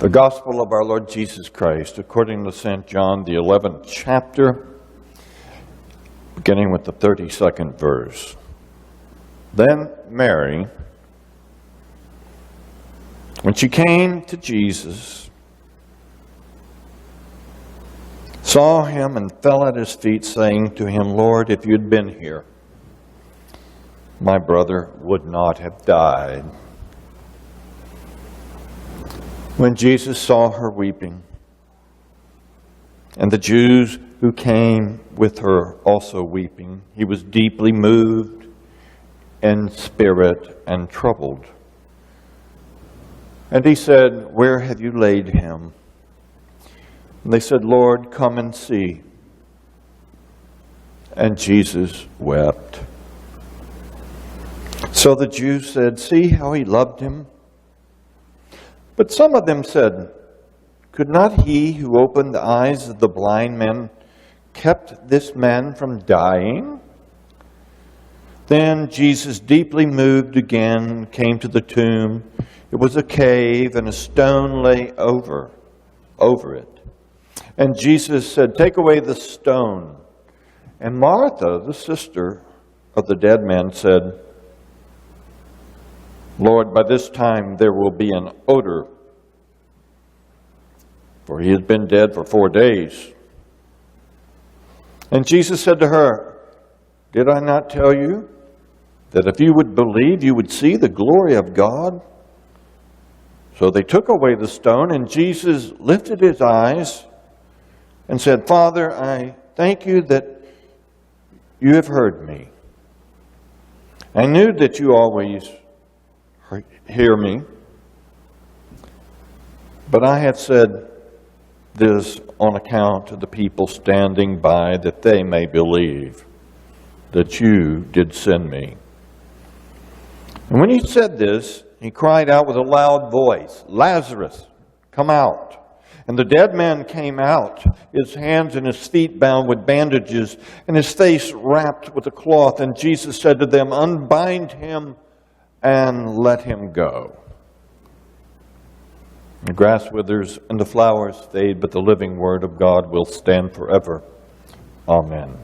The Gospel of our Lord Jesus Christ, according to St. John, the 11th chapter, beginning with the 32nd verse. Then Mary, when she came to Jesus, saw him and fell at his feet, saying to him, "Lord, if you'd been here, my brother would not have died." When Jesus saw her weeping, and the Jews who came with her also weeping, he was deeply moved in spirit and troubled. And he said, "Where have you laid him?" And they said, "Lord, come and see." And Jesus wept. So the Jews said, "See how he loved him." But some of them said, "Could not he who opened the eyes of the blind men kept this man from dying?" Then Jesus, deeply moved again, came to the tomb. It was a cave, and a stone lay over it. And Jesus said, "Take away the stone." And Martha, the sister of the dead man, said, "Lord, by this time there will be an odor, for he has been dead for 4 days." And Jesus said to her, "Did I not tell you that if you would believe, you would see the glory of God?" So they took away the stone, and Jesus lifted his eyes and said, "Father, I thank you that you have heard me. I knew that you always hear me, but I have said this on account of the people standing by, that they may believe that you did send me." And when he said this, he cried out with a loud voice, "Lazarus, come out." And the dead man came out, his hands and his feet bound with bandages, and his face wrapped with a cloth. And Jesus said to them, "Unbind him and let him go." The grass withers and the flowers fade, but the living word of God will stand forever. Amen.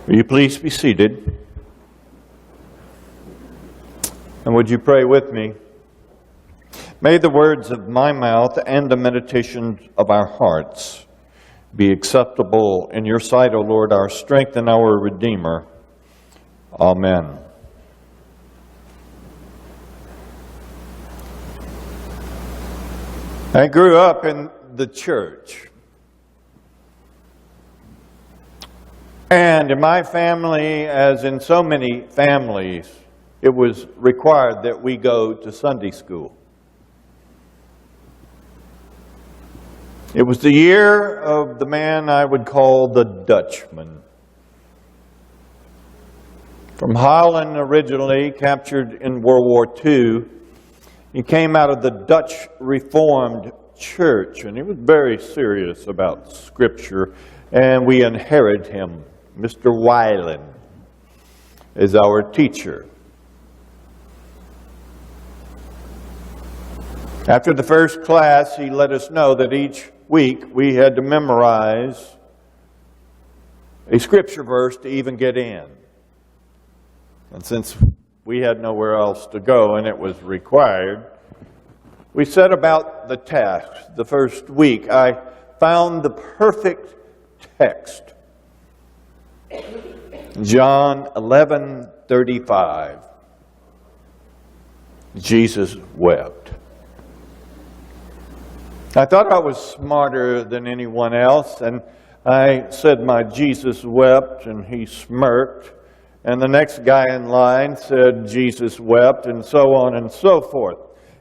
Will you please be seated? And would you pray with me? May the words of my mouth and the meditations of our hearts be acceptable in your sight, O Lord, our strength and our Redeemer. Amen. I grew up in the church. And in my family, as in so many families, it was required that we go to Sunday school. It was the year of the man I would call the Dutchman. From Holland originally, captured in World War II, he came out of the Dutch Reformed Church, and he was very serious about Scripture, and we inherit him. Mr. Weiland is our teacher. After the first class, he let us know that each week we had to memorize a scripture verse to even get in. And since we had nowhere else to go and it was required, we set about the task. The first week, I found the perfect text. John 11:35. Jesus wept. I thought I was smarter than anyone else, and I said my Jesus wept, and he smirked. And the next guy in line said Jesus wept, and so on and so forth.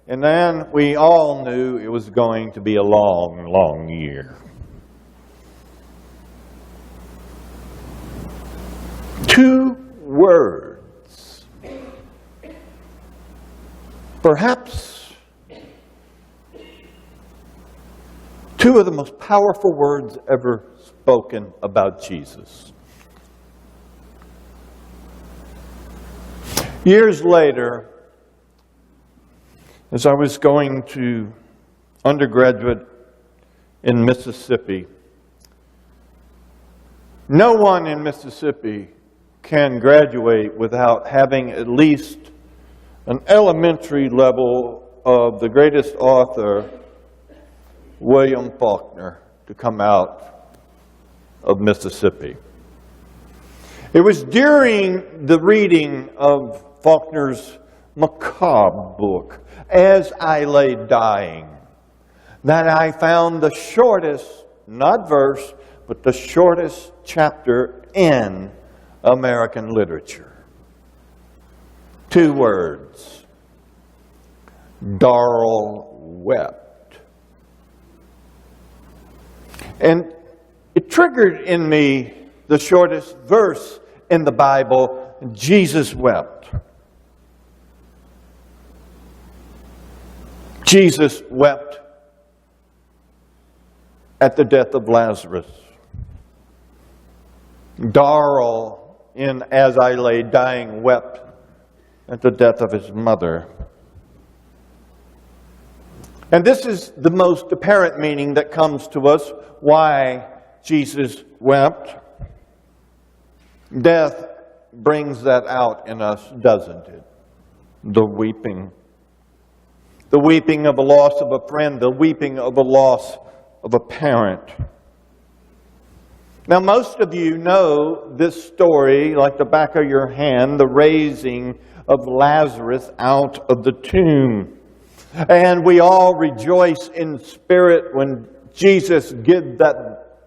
And then we all knew it was going to be a long, long year. 2 words. Perhaps 2 of the most powerful words ever spoken about Jesus. Years later, as I was going to undergraduate in Mississippi, no one in Mississippi can graduate without having at least an elementary level of the greatest author, William Faulkner, to come out of Mississippi. It was during the reading of Faulkner's macabre book, As I Lay Dying, that I found the shortest, not verse, but the shortest chapter in American literature. 2 words. Darrell wept. And it triggered in me the shortest verse in the Bible, Jesus wept. Jesus wept at the death of Lazarus. Darrell, in As I Lay Dying, wept at the death of his mother. And this is the most apparent meaning that comes to us why Jesus wept. Death brings that out in us, doesn't it? The weeping. The weeping of a loss of a friend, the weeping of a loss of a parent. Now, most of you know this story like the back of your hand, the raising of Lazarus out of the tomb. And we all rejoice in spirit when Jesus gives that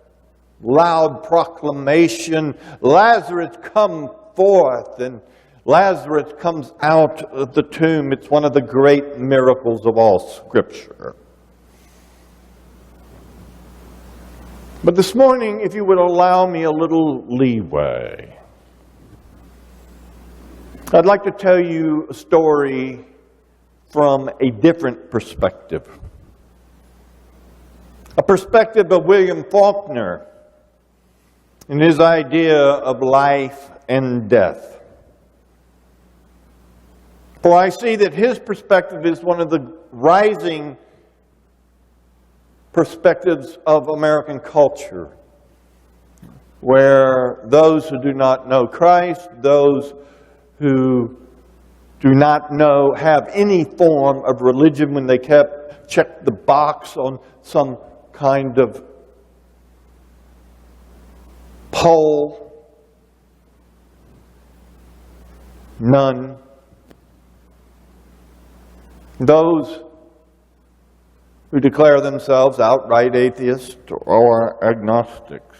loud proclamation, Lazarus, come forth, and Lazarus comes out of the tomb. It's one of the great miracles of all Scripture. But this morning, if you would allow me a little leeway, I'd like to tell you a story from a different perspective. A perspective of William Faulkner and his idea of life and death. For I see that his perspective is one of the rising perspectives of American culture, where those who do not know Christ, those who do not have any form of religion when they check the box on some kind of poll, none. Those who declare themselves outright atheists or agnostics.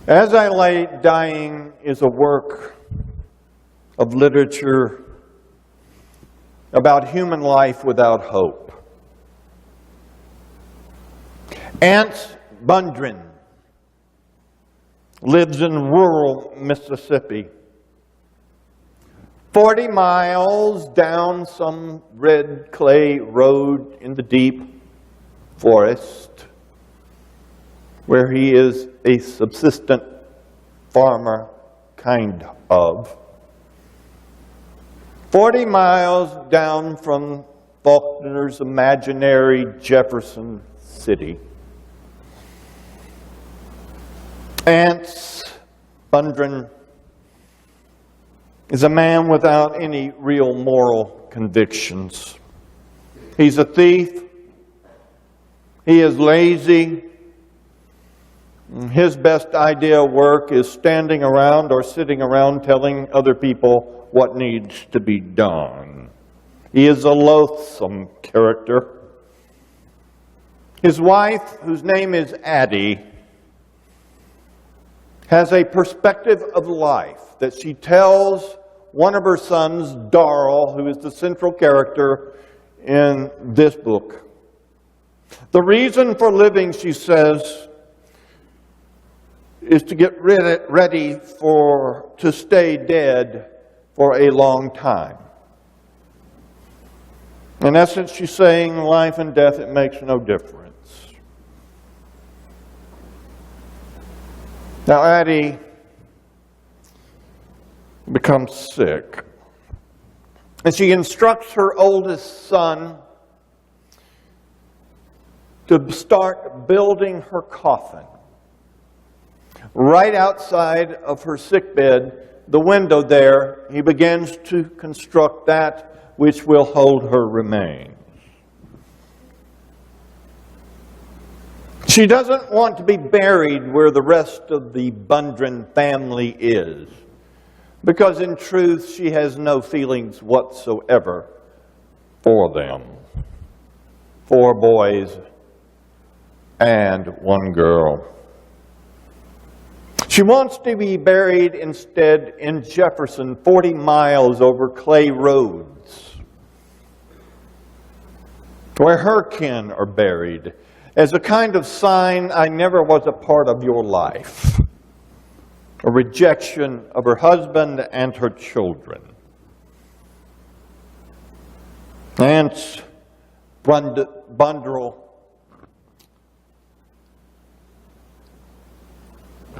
As I Lay Dying is a work of literature about human life without hope. Ance Bundren lives in rural Mississippi. 40 miles down some red clay road in the deep forest, where he is a subsistent farmer, kind of. 40 miles down from Faulkner's imaginary Jefferson City. Ance Bundren is a man without any real moral convictions. He's a thief. He is lazy. His best idea of work is standing around or sitting around telling other people what needs to be done. He is a loathsome character. His wife, whose name is Addie, has a perspective of life that she tells one of her sons, Darrell, who is the central character in this book. The reason for living, she says, is to get ready to stay dead for a long time. In essence, she's saying life and death, it makes no difference. Now, Addie becomes sick. And she instructs her oldest son to start building her coffin. Right outside of her sickbed, the window there, he begins to construct that which will hold her remains. She doesn't want to be buried where the rest of the Bundren family is, because in truth she has no feelings whatsoever for them. 4 boys and 1 girl. She wants to be buried instead in Jefferson, 40 miles over clay roads, where her kin are buried, as a kind of sign I never was a part of your life. A rejection of her husband and her children. Aunt Bundrell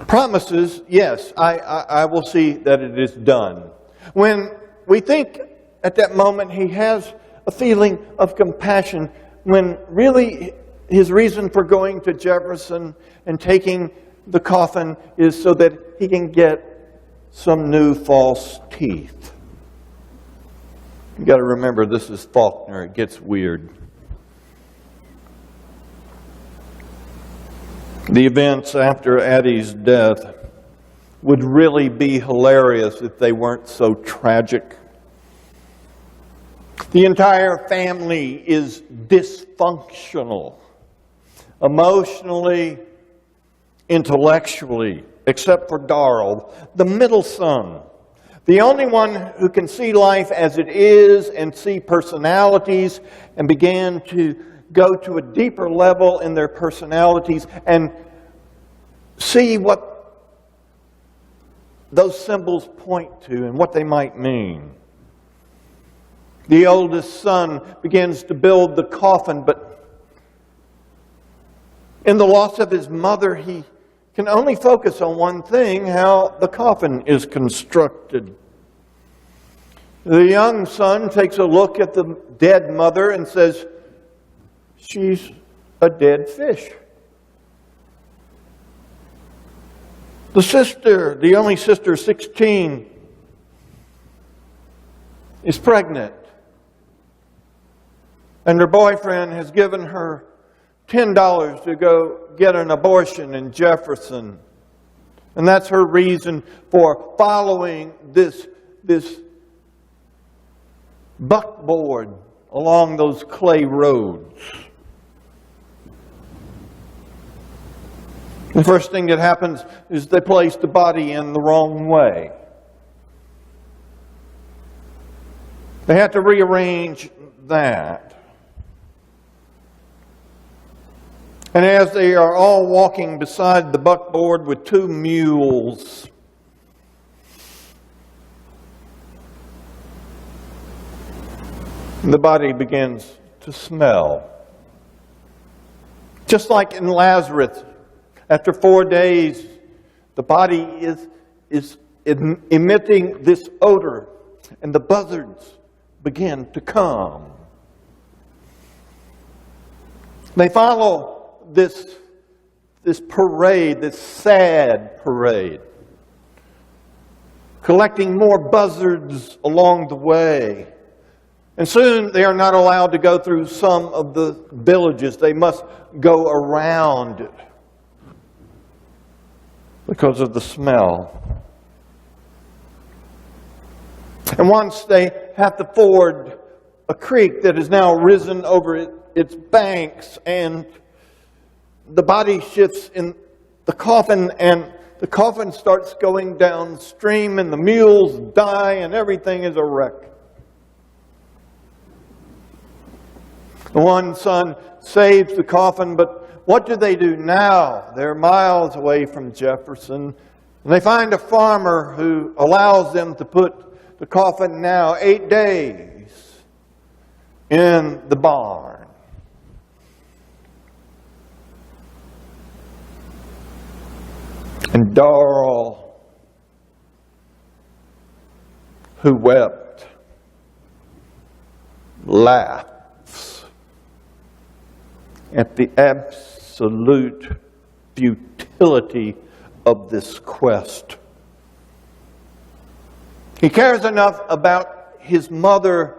promises, yes, I will see that it is done. When we think at that moment he has a feeling of compassion, when really his reason for going to Jefferson and taking the coffin is so that he can get some new false teeth. You've got to remember, this is Faulkner. It gets weird. The events after Addie's death would really be hilarious if they weren't so tragic. The entire family is dysfunctional, emotionally, intellectually, except for Darrell, the middle son, the only one who can see life as it is and see personalities and began to go to a deeper level in their personalities and see what those symbols point to and what they might mean. The oldest son begins to build the coffin, but in the loss of his mother, he can only focus on one thing: how the coffin is constructed. The young son takes a look at the dead mother and says, "She's a dead fish." The sister, the only sister, 16, is pregnant. And her boyfriend has given her $10 to go get an abortion in Jefferson. And that's her reason for following this buckboard along those clay roads. The first thing that happens is they place the body in the wrong way. They have to rearrange that. And as they are all walking beside the buckboard with 2 mules, the body begins to smell. Just like in Lazarus, after 4 days, the body is emitting this odor, and the buzzards begin to come. They follow this parade, this sad parade, collecting more buzzards along the way. And soon they are not allowed to go through some of the villages. They must go around it because of the smell. And once they have to ford a creek that has now risen over its banks, and the body shifts in the coffin, and the coffin starts going downstream, and the mules die, and everything is a wreck. The one son saves the coffin, but what do they do now? They're miles away from Jefferson, and they find a farmer who allows them to put the coffin now 8 days in the barn. And Darrell who wept laughs at the absolute futility of this quest. He cares enough about his mother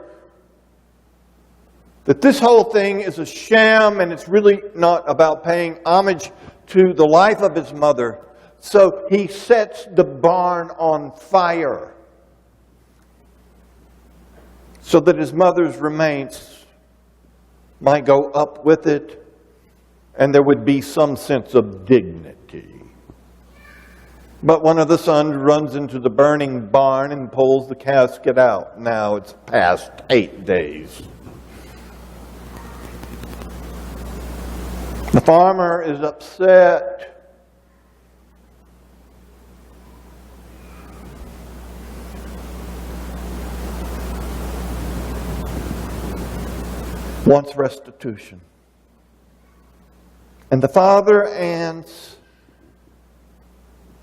that this whole thing is a sham, and it's really not about paying homage to the life of his mother. So he sets the barn on fire so that his mother's remains might go up with it, and there would be some sense of dignity. But one of the sons runs into the burning barn and pulls the casket out. Now it's past 8 days. The farmer is upset. Wants restitution. And the father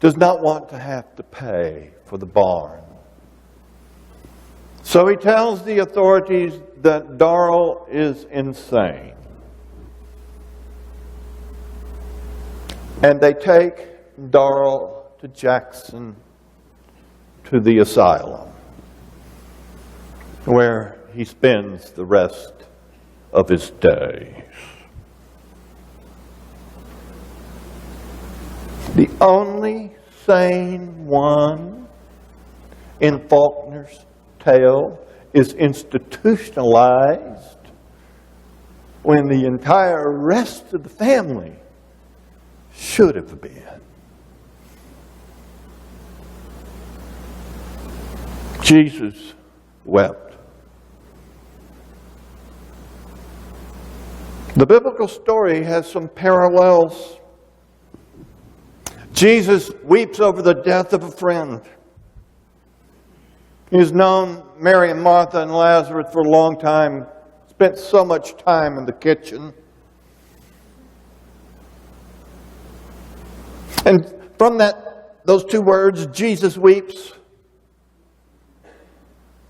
does not want to have to pay for the barn. So he tells the authorities that Darrell is insane. And they take Darrell to Jackson, to the asylum, where he spends the rest of his days. The only sane one in Faulkner's tale is institutionalized when the entire rest of the family should have been. Jesus wept. The biblical story has some parallels. Jesus weeps over the death of a friend. He's known Mary and Martha and Lazarus for a long time, spent so much time in the kitchen. And from those two words, Jesus weeps,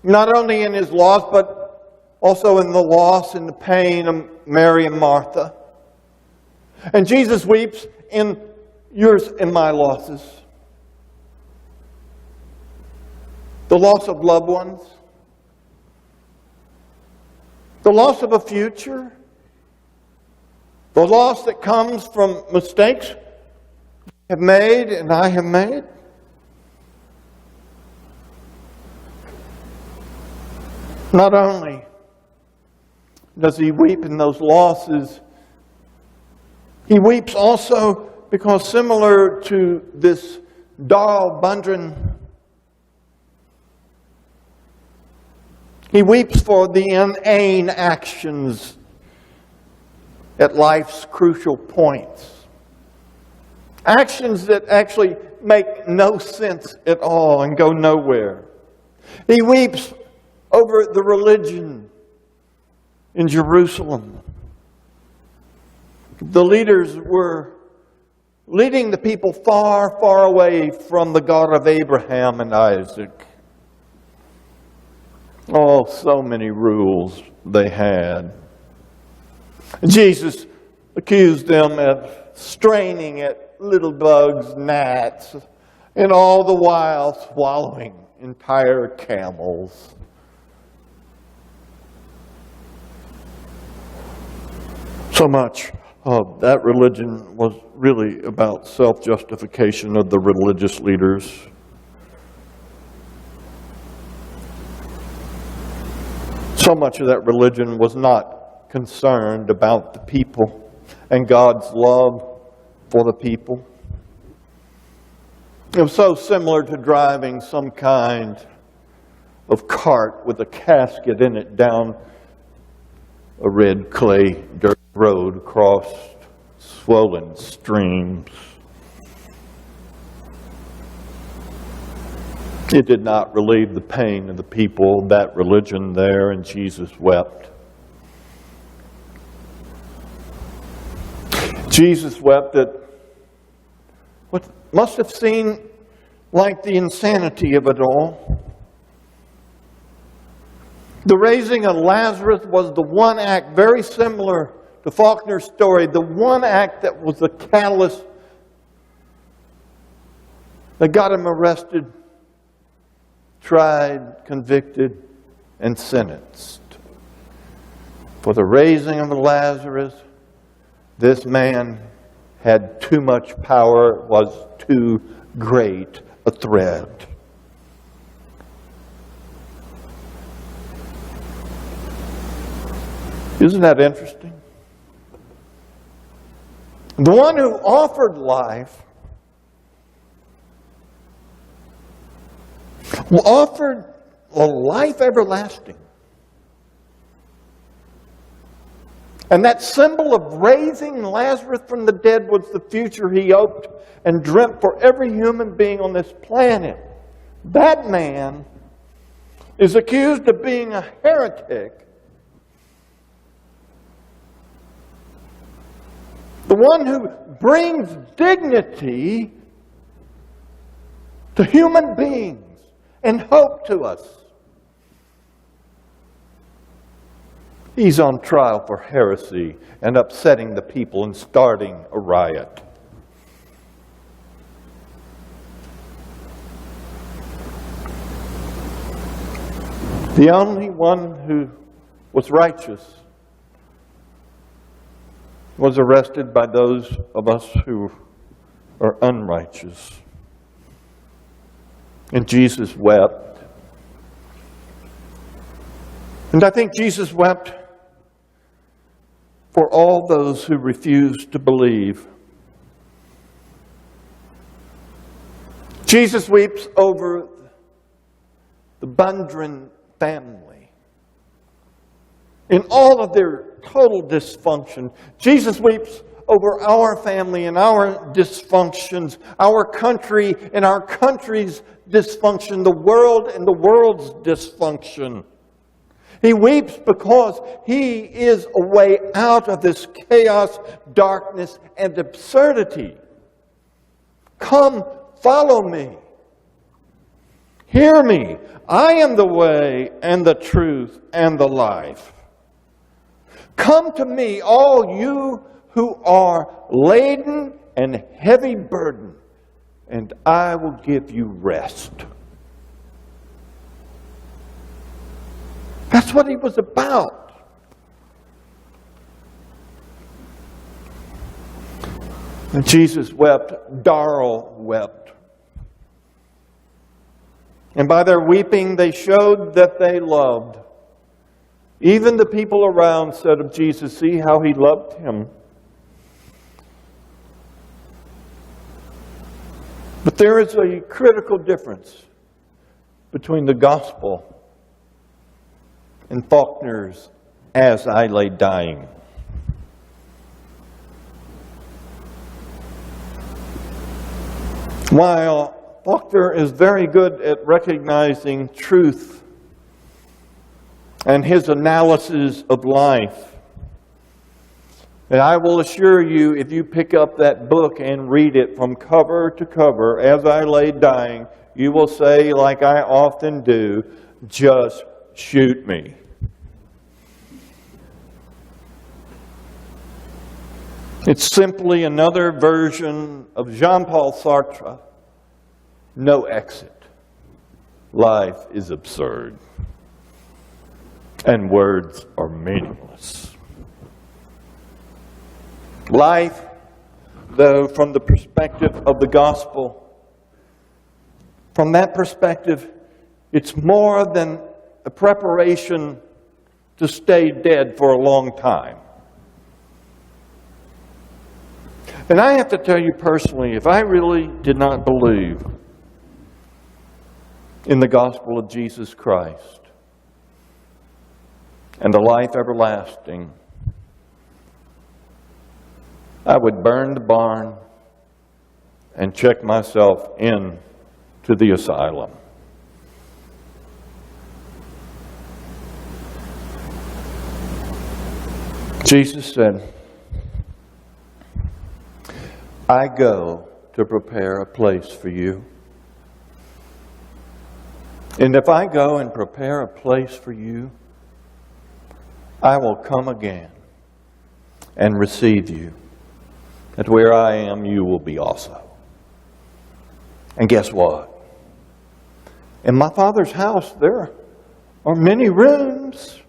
not only in his loss, but also in the loss and the pain of Mary and Martha. And Jesus weeps in yours and my losses. The loss of loved ones. The loss of a future. The loss that comes from mistakes have made and I have made. Not only does he weep in those losses, he weeps also because, similar to this Darrell Bundren, he weeps for the inane actions at life's crucial points. Actions that actually make no sense at all and go nowhere. He weeps over the religion in Jerusalem. The leaders were leading the people far, far away from the God of Abraham and Isaac. Oh, so many rules they had. Jesus accused them of straining at little bugs, gnats, and all the while swallowing entire camels. So much of that religion was really about self-justification of the religious leaders. So much of that religion was not concerned about the people and God's love for the people. It was so similar to driving some kind of cart with a casket in it down a red clay dirt road across swollen streams. It did not relieve the pain of the people, that religion there, and Jesus wept. Jesus wept at what must have seemed like the insanity of it all. The raising of Lazarus was the one act, very similar to Faulkner's story, the one act that was the catalyst that got him arrested, tried, convicted, and sentenced. For the raising of Lazarus, this man had too much power, was too great a threat. Isn't that interesting? The one who offered life offered a life everlasting. And that symbol of raising Lazarus from the dead was the future he hoped and dreamt for every human being on this planet. That man is accused of being a heretic. The one who brings dignity to human beings and hope to us. He's on trial for heresy and upsetting the people and starting a riot. The only one who was righteous was arrested by those of us who are unrighteous. And Jesus wept. And I think Jesus wept for all those who refused to believe. Jesus weeps over the Bundren family in all of their total dysfunction. Jesus weeps over our family and our dysfunctions, our country and our country's dysfunction, the world and the world's dysfunction. He weeps because he is a way out of this chaos, darkness, and absurdity. Come, follow me. Hear me. I am the way and the truth and the life. Come to me, all you who are laden and heavy burdened, and I will give you rest. That's what he was about. And Jesus wept. Darrell wept. And by their weeping, they showed that they loved. Even the people around said of Jesus, see how he loved him. But there is a critical difference between the gospel and Faulkner's As I Lay Dying. While Faulkner is very good at recognizing truth and his analysis of life, and I will assure you, if you pick up that book and read it from cover to cover, As I Lay Dying, you will say, like I often do, just shoot me. It's simply another version of Jean-Paul Sartre, no exit. Life is absurd, and words are meaningless. Life, though, from the perspective of the gospel, from that perspective, it's more than a preparation to stay dead for a long time. And I have to tell you personally, if I really did not believe in the gospel of Jesus Christ and the life everlasting, I would burn the barn and check myself in to the asylum. Jesus said, I go to prepare a place for you. And if I go and prepare a place for you, I will come again and receive you, that where I am, you will be also. And guess what? In my Father's house, there are many rooms.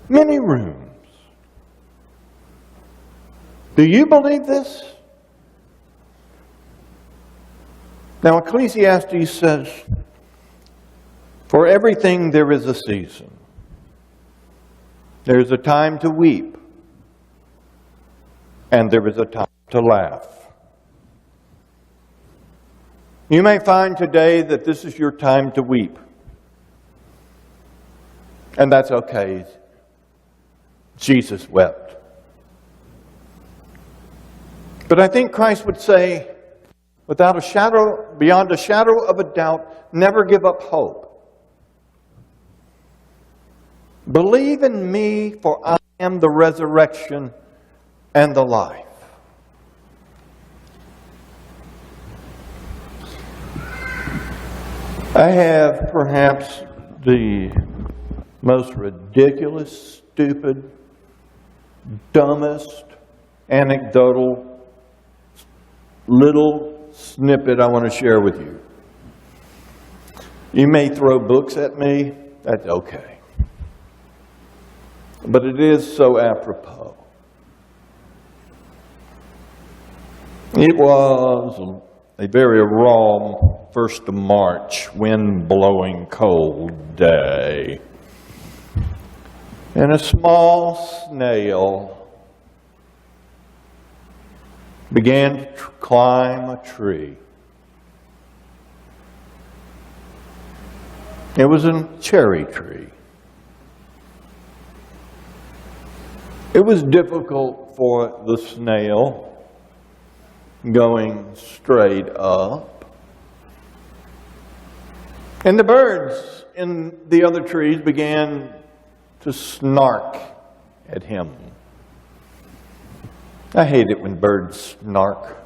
Many rooms. Do you believe this? Now, Ecclesiastes says, for everything there is a season. There is a time to weep, and there is a time to laugh. You may find today that this is your time to weep. And that's okay. Jesus wept. But I think Christ would say, without a shadow, beyond a shadow of a doubt, never give up hope. Believe in me, for I am the resurrection and the life. I have perhaps the most ridiculous, stupid, dumbest, anecdotal, little snippet I want to share with you. You may throw books at me, that's okay. But it is so apropos. It was a very raw 1st of March, wind-blowing cold day. And a small snail began to climb a tree. It was a cherry tree. It was difficult for the snail going straight up. And the birds in the other trees began to snark at him. I hate it when birds snark.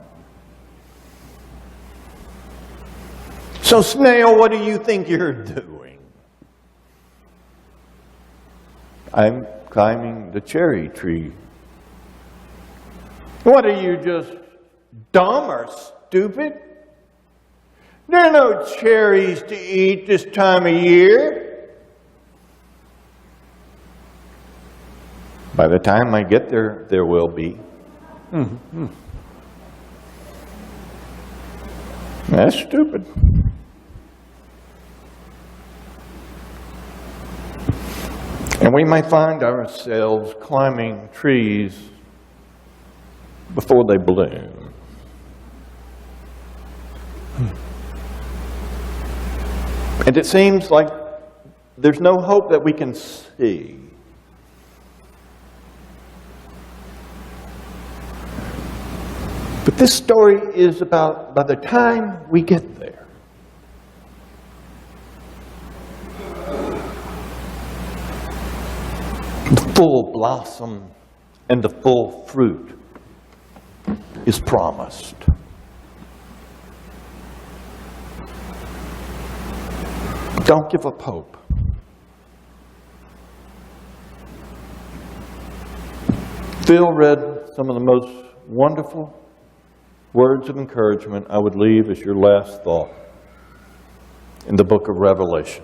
So, snail, what do you think you're doing? I'm climbing the cherry tree. What are you, just dumb or stupid? There are no cherries to eat this time of year. By the time I get there, there will be. That's stupid. And we might find ourselves climbing trees before they bloom. And it seems like there's no hope that we can see. But this story is about, by the time we get there, the full blossom and the full fruit is promised. Don't give up hope. Phil read some of the most wonderful words of encouragement I would leave as your last thought in the book of Revelation.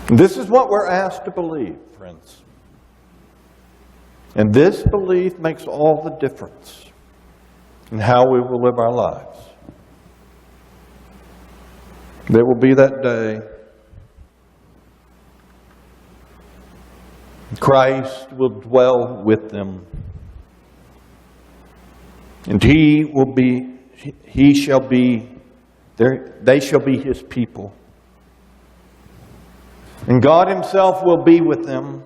This is what we're asked to believe, friends. And this belief makes all the difference in how we will live our lives. There will be that day Christ will dwell with them, and they shall be his people. And God himself will be with them,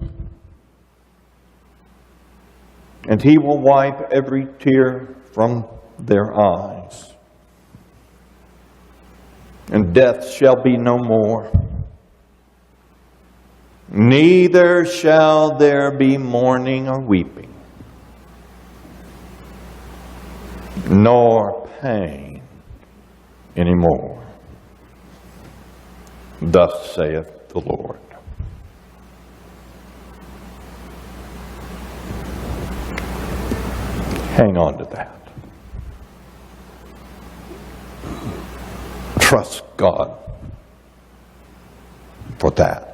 and he will wipe every tear from their eyes. And death shall be no more. Neither shall there be mourning or weeping, nor pain anymore. Thus saith the Lord. Hang on to that. Trust God for that.